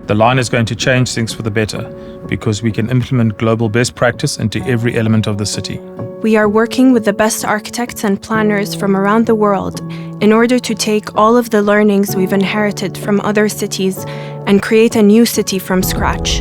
The line is going to change things for the better because we can implement global best practice into every element of the city. We are working with the best architects and planners from around the world in order to take all of the learnings we've inherited from other cities and create a new city from scratch.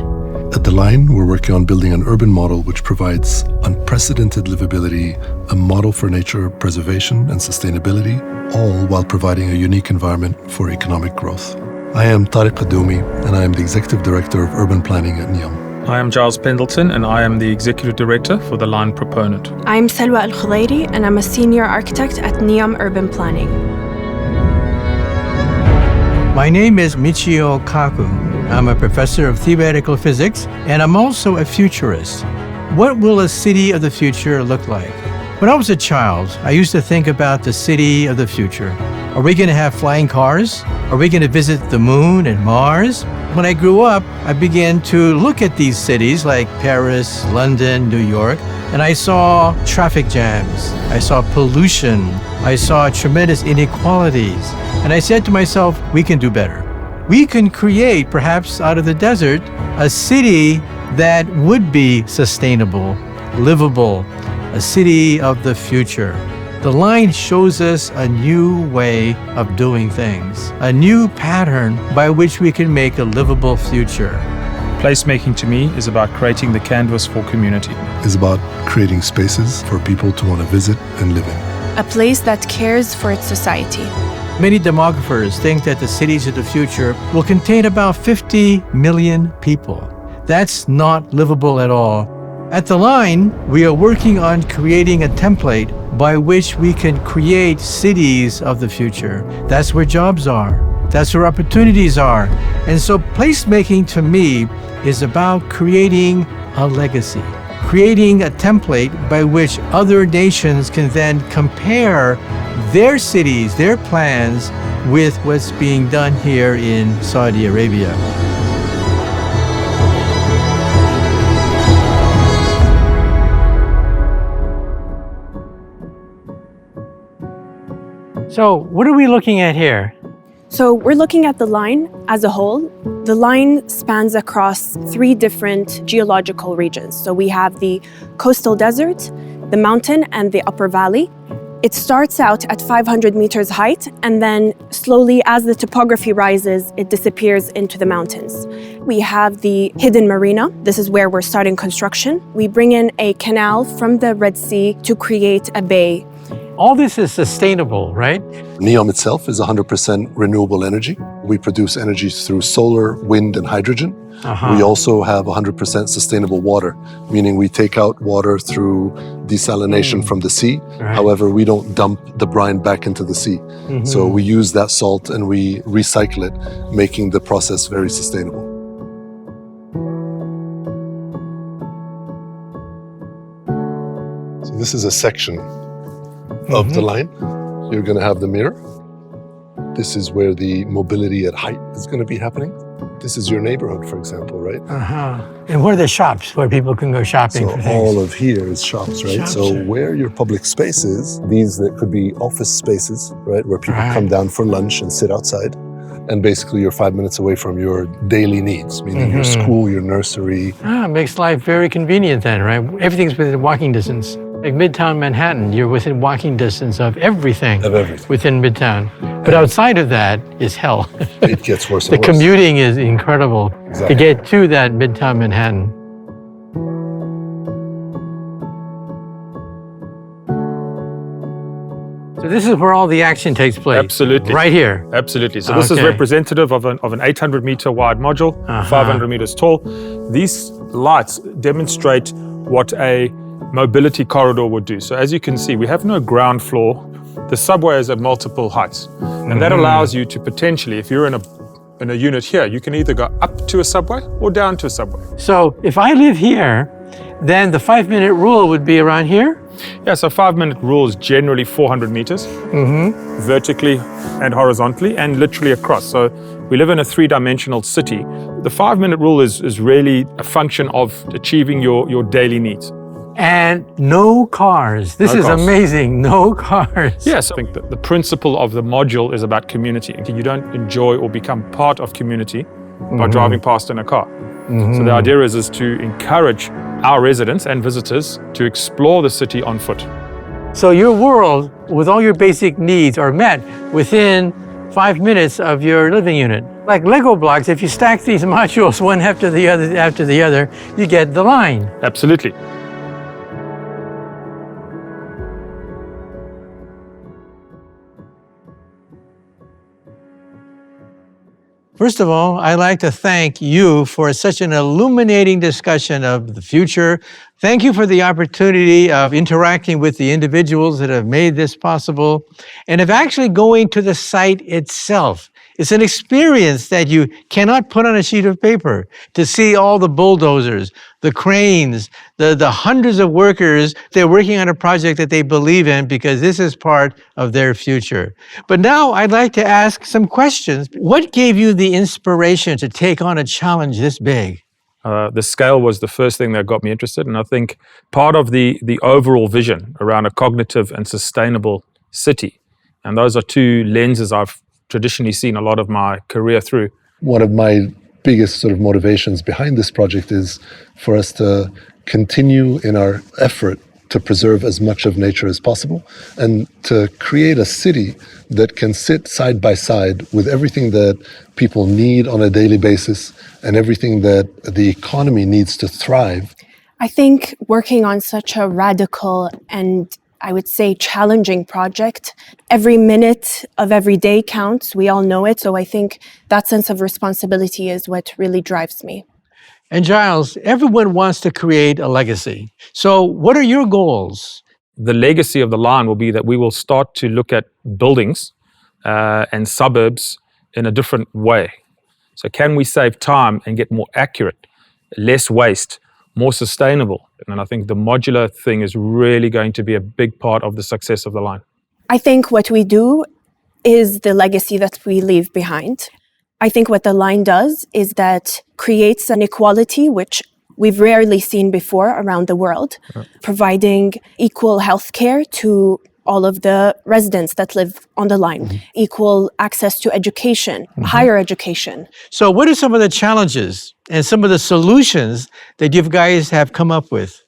At The Line, we're working on building an urban model which provides unprecedented livability, a model for nature preservation and sustainability, all while providing a unique environment for economic growth. I am Tariq Qadoumi, and I am the Executive Director of Urban Planning at NEOM. I am Giles Pendleton, and I am the Executive Director for the Line Proponent. I'm Salwa Al-Khudairi, and I'm a Senior Architect at NEOM Urban Planning. My name is Michio Kaku. I'm a professor of theoretical physics, and I'm also a futurist. What will a city of the future look like? When I was a child, I used to think about the city of the future. Are we going to have flying cars? Are we going to visit the moon and Mars? When I grew up, I began to look at these cities like Paris, London, New York, and I saw traffic jams. I saw pollution. I saw tremendous inequalities. And I said to myself, we can do better. We can create, perhaps out of the desert, a city that would be sustainable, livable, a city of the future. The Line shows us a new way of doing things, a new pattern by which we can make a livable future. Placemaking to me is about creating the canvas for community. It's about creating spaces for people to want to visit and live in. A place that cares for its society. Many demographers think that the cities of the future will contain about 50 million people. That's not livable at all. At The Line, we are working on creating a template by which we can create cities of the future. That's where jobs are. That's where opportunities are. And so placemaking to me is about creating a legacy, creating a template by which other nations can then compare their cities, their plans with what's being done here in Saudi Arabia. So what are we looking at here? So we're looking at the Line as a whole. The Line spans across 3 different geological regions. So we have the coastal desert, the mountain, and the upper valley. It starts out at 500 meters height, and then slowly, as the topography rises, it disappears into the mountains. We have the hidden marina. This is where we're starting construction. We bring in a canal from the Red Sea to create a bay. All this is sustainable, right? NEOM itself is 100% renewable energy. We produce energy through solar, wind, and hydrogen. We also have 100% sustainable water, meaning we take out water through desalination from the sea. Right. However, we don't dump the brine back into the sea. So we use that salt and we recycle it, making the process very sustainable. So this is a section of the line. You're going to have the mirror. This is where the mobility at height is going to be happening. This is your neighborhood, for example, right? And where are the shops where people can go shopping So for things? all of here is shops, right? Shops. So where your public space is, these that could be office spaces, right? Where people come down for lunch and sit outside. And basically you're 5 minutes away from your daily needs, meaning your school, your nursery. It makes life very convenient then, right? Everything's within walking distance. Like Midtown Manhattan, you're within walking distance of everything. Within Midtown. But outside of that is hell. It gets worse The and worse. commuting is incredible to get to that Midtown Manhattan. So this is where all the action takes place. Absolutely. Right here. Absolutely. So this is representative of an 800 meter wide module, 500 meters tall. These lights demonstrate what a mobility corridor would do. So as you can see, we have no ground floor. The subway is at multiple heights. And that allows you to potentially, if you're in a unit here, you can either go up to a subway or down to a subway. So if I live here, then the 5-minute rule would be around here? Yeah, so 5-minute rule is generally 400 meters, vertically and horizontally and literally across. So we live in a 3-dimensional city. The 5-minute rule is really a function of achieving your daily needs. And no cars. This is amazing, no cars. Yes, I think that the principle of the module is about community. You don't enjoy or become part of community by driving past in a car. So the idea is to encourage our residents and visitors to explore the city on foot. So your world, with all your basic needs, are met within 5 minutes of your living unit. Like Lego blocks, if you stack these modules one after the other, you get the line. Absolutely. First of all, I'd like to thank you for such an illuminating discussion of the future. Thank you for the opportunity of interacting with the individuals that have made this possible and of actually going to the site itself. It's an experience that you cannot put on a sheet of paper. To see all the bulldozers, the cranes, the hundreds of workers, they're working on a project that they believe in because this is part of their future. But now I'd like to ask some questions. What gave you the inspiration to take on a challenge this big? The scale was the first thing that got me interested, and I think part of the overall vision around a cognitive and sustainable city, and those are two lenses I've traditionally seen a lot of my career through. One of my biggest sort of motivations behind this project is for us to continue in our effort to preserve as much of nature as possible and to create a city that can sit side by side with everything that people need on a daily basis and everything that the economy needs to thrive. I think working on such a radical and I would say challenging project, every minute of every day counts. We all know it. So I think that sense of responsibility is what really drives me. And Giles, everyone wants to create a legacy. So what are your goals? The legacy of the line will be that we will start to look at buildings and suburbs in a different way. So can we save time and get more accurate, less waste, more sustainable? And I think the modular thing is really going to be a big part of the success of the line. I think what we do is the legacy that we leave behind. I think what the line does is that creates an equality which we've rarely seen before around the world, providing equal health care to all of the residents that live on the line, equal access to education, higher education. So what are some of the challenges and some of the solutions that you guys have come up with?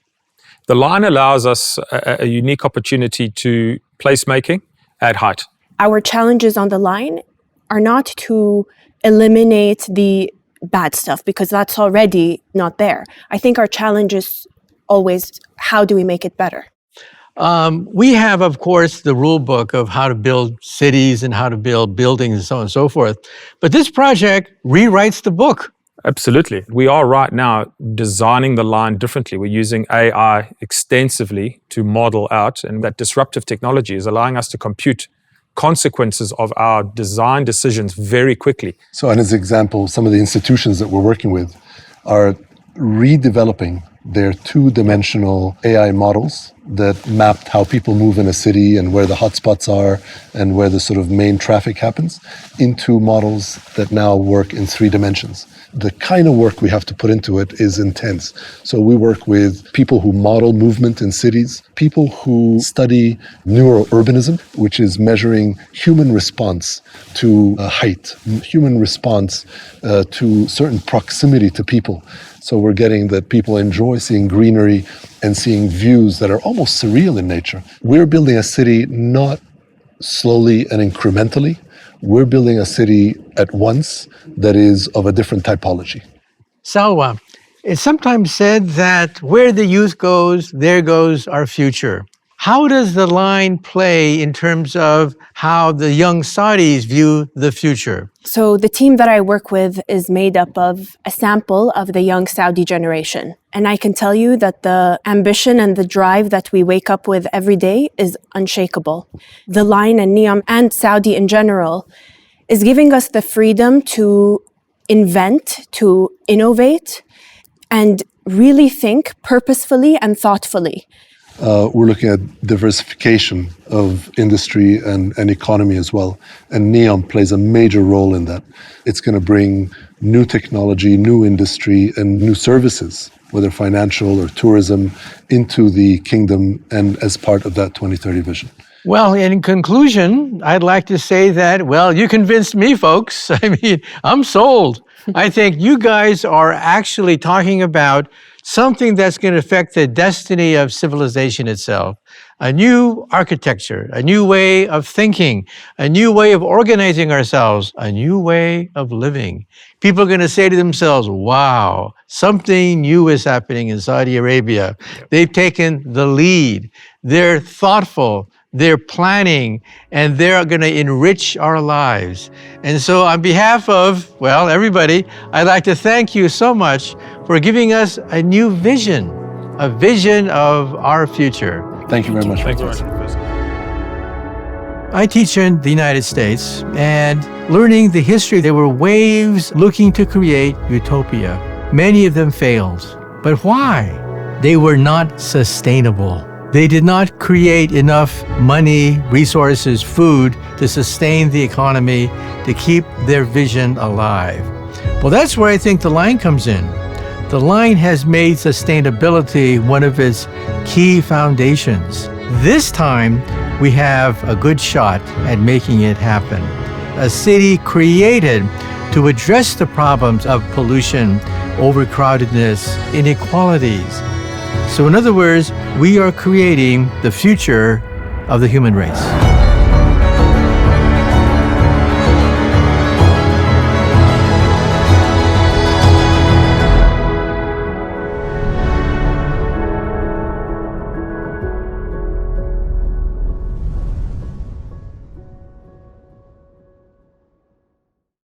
The line allows us a unique opportunity to placemaking at height. Our challenges on the line are not to eliminate the bad stuff because that's already not there. I think our challenge is always, how do we make it better? We have, of course, the rule book of how to build cities and how to build buildings and so on and so forth. But this project rewrites the book. Absolutely. We are right now designing the line differently. We're using AI extensively to model out, and that disruptive technology is allowing us to compute consequences of our design decisions very quickly. So, and as an example, some of the institutions that we're working with are redeveloping their two-dimensional AI models that mapped how people move in a city and where the hotspots are and where the sort of main traffic happens into models that now work in 3 dimensions. The kind of work we have to put into it is intense. So we work with people who model movement in cities, people who study neurourbanism, which is measuring human response to height, human response to certain proximity to people. So we're getting that people enjoy seeing greenery and seeing views that are almost surreal in nature. We're building a city not slowly and incrementally. We're building a city at once that is of a different typology. Salwa, it's sometimes said that where the youth goes, there goes our future. How does the line play in terms of how the young Saudis view the future? So the team that I work with is made up of a sample of the young Saudi generation. And I can tell you that the ambition and the drive that we wake up with every day is unshakable. The line and NEOM and Saudi in general is giving us the freedom to invent, to innovate, and really think purposefully and thoughtfully. We're looking at diversification of industry and economy as well. And NEOM plays a major role in that. It's going to bring new technology, new industry, and new services, whether financial or tourism, into the kingdom and as part of that 2030 vision. Well, in conclusion, I'd like to say that, well, you convinced me, folks. I mean, I'm sold. I think you guys are actually talking about something that's going to affect the destiny of civilization itself. A new architecture, a new way of thinking, a new way of organizing ourselves, a new way of living. People are going to say to themselves, wow, something new is happening in Saudi Arabia. They've taken the lead. They're thoughtful. They're planning, and they're going to enrich our lives. And so on behalf of, well, everybody, I'd like to thank you so much for giving us a new vision, a vision of our future. Thank you very much. Thank you very much, Professor. I teach in the United States, and learning the history, there were waves looking to create utopia. Many of them failed. But why? They were not sustainable. They did not create enough money, resources, food to sustain the economy, to keep their vision alive. Well, that's where I think the line comes in. The line has made sustainability one of its key foundations. This time, we have a good shot at making it happen. A city created to address the problems of pollution, overcrowdedness, inequalities. So in other words, we are creating the future of the human race.